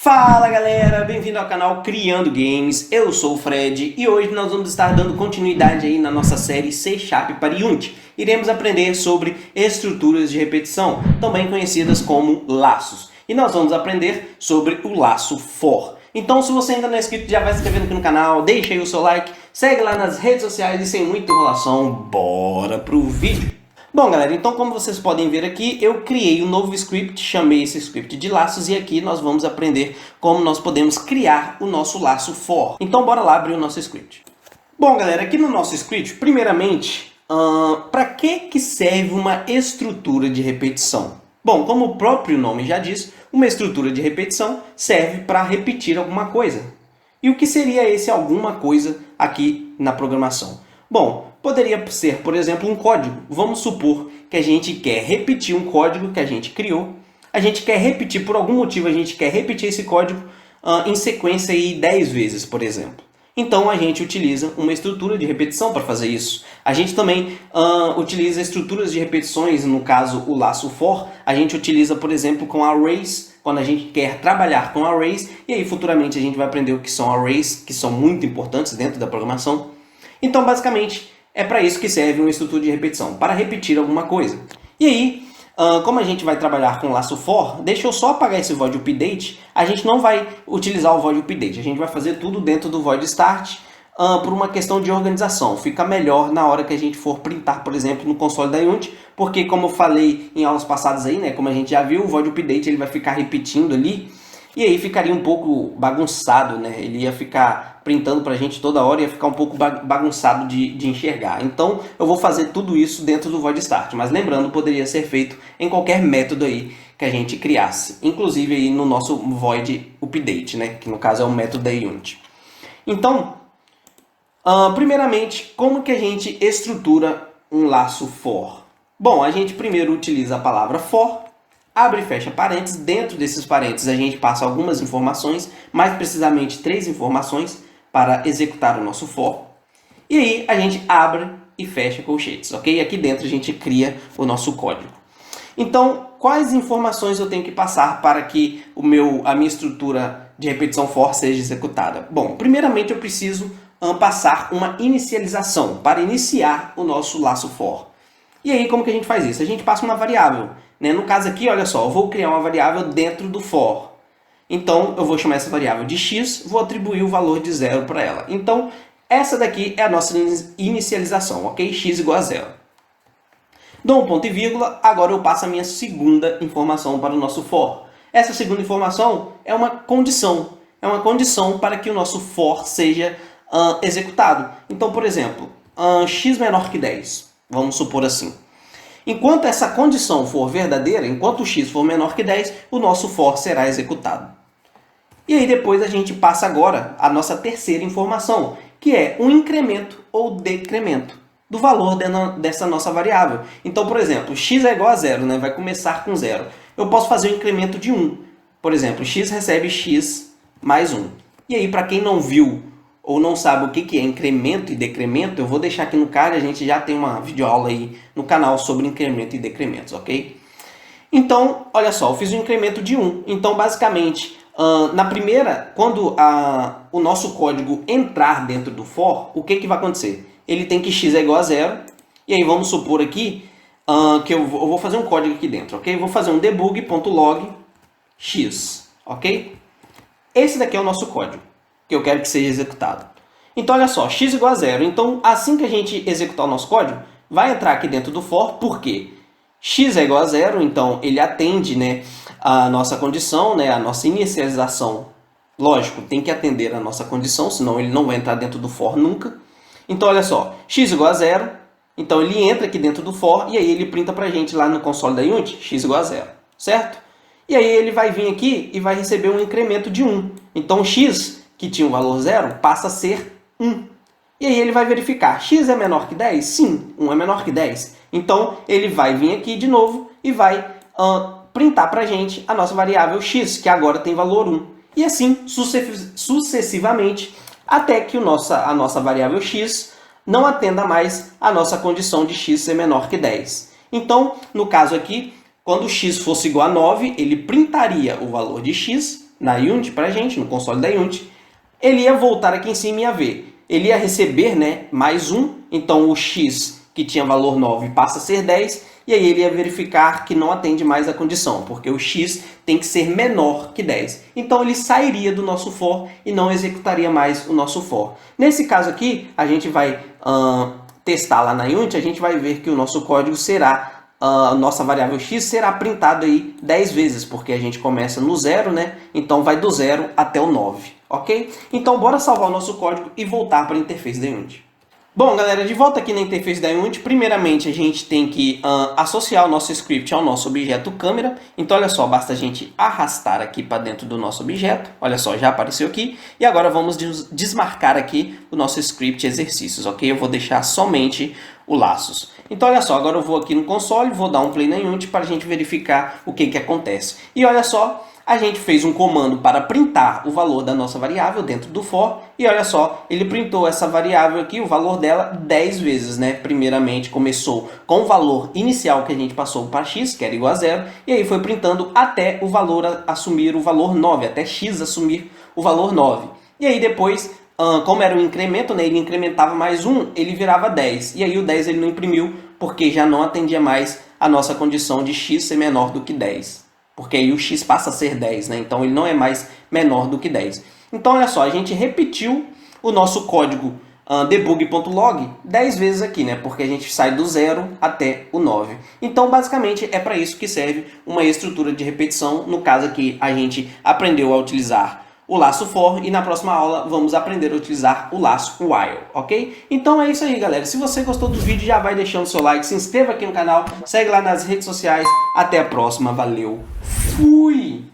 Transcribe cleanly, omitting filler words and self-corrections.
Fala galera, bem-vindo ao canal Criando Games, eu sou o Fred e hoje nós vamos estar dando continuidade aí na nossa série C# para Unity. Iremos aprender sobre estruturas de repetição, também conhecidas como laços. E nós vamos aprender sobre o laço for. Então se você ainda não é inscrito, já vai se inscrevendo aqui no canal, deixa aí o seu like, segue lá nas redes sociais e sem muita enrolação, bora pro vídeo! Bom galera, então como vocês podem ver aqui, eu criei um novo script, chamei esse script de laços e aqui nós vamos aprender como nós podemos criar o nosso laço for. Então bora lá abrir o nosso script. Bom galera, aqui no nosso script, primeiramente, para que serve uma estrutura de repetição? Bom, como o próprio nome já diz, uma estrutura de repetição serve para repetir alguma coisa. E o que seria esse alguma coisa aqui na programação? Bom, poderia ser, por exemplo, um código. Vamos supor que a gente quer repetir um código que a gente criou. A gente quer repetir, por algum motivo, a gente quer repetir esse código em sequência aí 10 vezes, por exemplo. Então a gente utiliza uma estrutura de repetição para fazer isso. A gente também utiliza estruturas de repetições, no caso o laço for. A gente utiliza, por exemplo, com arrays, quando a gente quer trabalhar com arrays. E aí futuramente a gente vai aprender o que são arrays, que são muito importantes dentro da programação. Então, basicamente, é para isso que serve uma estrutura de repetição, para repetir alguma coisa. E aí, como a gente vai trabalhar com laço for, deixa eu só apagar esse void update. A gente não vai utilizar o void update, a gente vai fazer tudo dentro do void start por uma questão de organização. Fica melhor na hora que a gente for printar, por exemplo, no console da Unity, porque como eu falei em aulas passadas aí, né, como a gente já viu, o void update ele vai ficar repetindo ali. E aí ficaria um pouco bagunçado, né? Ele ia ficar printando pra gente toda hora, ia ficar um pouco bagunçado de enxergar. Então eu vou fazer tudo isso dentro do void start, mas lembrando, poderia ser feito em qualquer método aí que a gente criasse, inclusive aí no nosso void update, né? Que no caso é o método da Unity. Então, primeiramente, como que a gente estrutura um laço for? Bom, a gente primeiro utiliza a palavra for, abre e fecha parênteses. Dentro desses parênteses a gente passa algumas informações, mais precisamente 3 informações para executar o nosso for. E aí a gente abre e fecha colchetes, ok? Aqui dentro a gente cria o nosso código. Então, quais informações eu tenho que passar para que a minha estrutura de repetição for seja executada? Bom, primeiramente eu preciso passar uma inicialização para iniciar o nosso laço for. E aí como que a gente faz isso? A gente passa uma variável. No caso aqui, olha só, eu vou criar uma variável dentro do for. Então, eu vou chamar essa variável de x, vou atribuir o valor de 0 para ela. Então, essa daqui é a nossa inicialização, ok? X igual a 0. Dou um ponto e vírgula, agora eu passo a minha segunda informação para o nosso for. Essa segunda informação é uma condição. É uma condição para que o nosso for seja executado. Então, por exemplo, x menor que 10. Vamos supor assim. Enquanto essa condição for verdadeira, enquanto o x for menor que 10, o nosso for será executado. E aí depois a gente passa agora a nossa terceira informação, que é um incremento ou decremento do valor dessa nossa variável. Então, por exemplo, x é igual a 0, né? Vai começar com 0. Eu posso fazer um incremento de 1. Por exemplo, x recebe x mais 1. E aí, para quem não viu ou não sabe o que é incremento e decremento, eu vou deixar aqui no card, a gente já tem uma videoaula aí no canal sobre incremento e decrementos, ok? Então, olha só, eu fiz um incremento de 1. Então, basicamente, na primeira, quando o nosso código entrar dentro do for, o que vai acontecer? Ele tem que x é igual a 0, e aí vamos supor aqui que eu vou fazer um código aqui dentro, ok? Vou fazer um debug.log x, ok? Esse daqui é o nosso código que eu quero que seja executado. Então, olha só, x igual a 0. Então, assim que a gente executar o nosso código, vai entrar aqui dentro do for, porque x é igual a 0, então ele atende, né, a nossa condição, né, a nossa inicialização. Lógico, tem que atender a nossa condição, senão ele não vai entrar dentro do for nunca. Então, olha só, x igual a 0, então ele entra aqui dentro do for e aí ele printa pra gente lá no console da Unity, x igual a 0, certo? E aí ele vai vir aqui e vai receber um incremento de 1. Então, x, que tinha um valor 0, passa a ser 1. E aí ele vai verificar, x é menor que 10? Sim, 1 é menor que 10. Então, ele vai vir aqui de novo e vai printar para a gente a nossa variável x, que agora tem valor 1. E assim, sucessivamente, até que a nossa variável x não atenda mais a nossa condição de x ser menor que 10. Então, no caso aqui, quando x fosse igual a 9, ele printaria o valor de x, na Unity pra gente, no console da Unity, ele ia voltar aqui em cima e ia ver. Ele ia receber, né, mais 1, então o x que tinha valor 9 passa a ser 10, e aí ele ia verificar que não atende mais a condição, porque o x tem que ser menor que 10. Então ele sairia do nosso for e não executaria mais o nosso for. Nesse caso aqui, a gente vai testar lá na Unity, a gente vai ver que o nosso código será, a nossa variável x será printada aí 10 vezes, porque a gente começa no 0, né? Então vai do 0 até o 9, ok? Então bora salvar o nosso código e voltar para a interface da Unity. Bom, galera, de volta aqui na interface da Unity, primeiramente a gente tem que associar o nosso script ao nosso objeto câmera. Então, olha só, basta a gente arrastar aqui para dentro do nosso objeto. Olha só, já apareceu aqui. E agora vamos desmarcar aqui o nosso script exercícios, ok? Eu vou deixar somente o laços. Então, olha só, agora eu vou aqui no console, vou dar um play na Unity para a gente verificar o que acontece. E olha só, a gente fez um comando para printar o valor da nossa variável dentro do for, e olha só, ele printou essa variável aqui, o valor dela 10 vezes, né? Primeiramente começou com o valor inicial que a gente passou para x, que era igual a 0, e aí foi printando até o valor assumir o valor 9, até x assumir o valor 9. E aí depois, como era um incremento, né, ele incrementava mais 1, ele virava 10, e aí o 10 ele não imprimiu, porque já não atendia mais a nossa condição de x ser menor do que 10. Porque aí o x passa a ser 10, né? Então ele não é mais menor do que 10. Então olha só, a gente repetiu o nosso código debug.log 10 vezes aqui, né? Porque a gente sai do 0 até o 9. Então basicamente é para isso que serve uma estrutura de repetição. No caso aqui a gente aprendeu a utilizar o laço for e na próxima aula vamos aprender a utilizar o laço while, ok? Então é isso aí, galera. Se você gostou do vídeo, já vai deixando seu like, se inscreva aqui no canal, segue lá nas redes sociais. Até a próxima, valeu, fui!